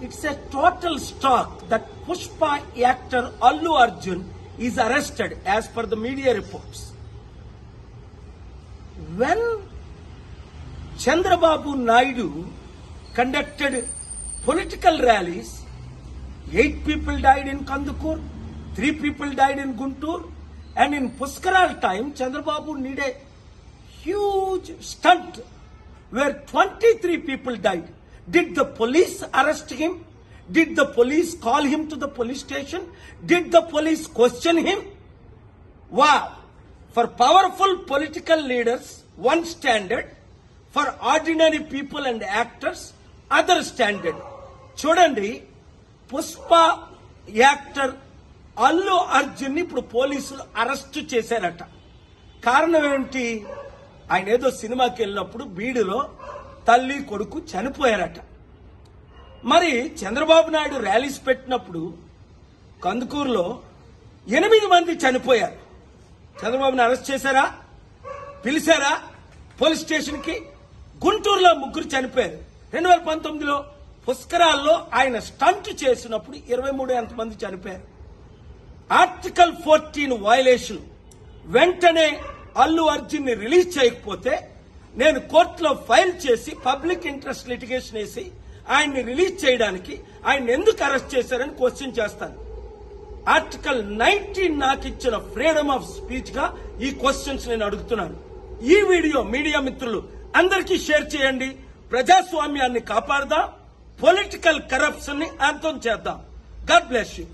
It's a total shock that Pushpa actor Allu Arjun is arrested as per the media reports. When Chandrababu Naidu conducted political rallies, 8 people died in Kandukur, 3 people died in Guntur, and in Puskaral time, Chandrababu need a huge stunt where 23 people died. Did the police arrest him? Did the police call him to the police station? Did the police question him? Wow! For powerful political leaders, one standard. For ordinary people and actors, other standard. చూడండి, Pushpa actor Allu Arjun ఇప్పుడు పోలీసులు arrest చేశారట. కారణం ఏంటి? ఆయన ఏదో సినిమాకి వెళ్ళినప్పుడు బీడులో తల్లి కొడుకు చనిపోయారట. మరి చంద్రబాబు నాయుడు ర్యాలీస్ పెట్టినప్పుడు కందుకూరులో 8 మంది చనిపోయారు. చంద్రబాబుని అరెస్ట్ చేశారా? పిలిచారా పోలీస్ స్టేషన్ కి? గుంటూరులో 3 చనిపోయారు. 2019లో పుష్కరాల్లో ఆయన స్టంట్ చేసినప్పుడు 23 మంది చనిపోయారు. Article 14 violation. వెంటనే అల్లు అర్జున్ ని రిలీజ్ చేయకపోతే నేను కోర్టులో ఫైల్ చేసి పబ్లిక్ ఇంట్రెస్ట్ లిటిగేషన్ వేసి ఆయన్ని రిలీజ్ చేయడానికి ఆయన ఎందుకు అరెస్ట్ చేశారని క్వశ్చన్ చేస్తాను. ఆర్టికల్ 19 నాకు ఇచ్చిన ఫ్రీడమ్ ఆఫ్ స్పీచ్ గా ఈ క్వశ్చన్స్ నేను అడుగుతున్నాను. ఈ వీడియో మీడియా మిత్రులు అందరికీ షేర్ చేయండి. ప్రజాస్వామ్యాన్ని కాపాడదాం, పొలిటికల్ కరప్షన్ ని అంతం చేద్దాం. God bless you.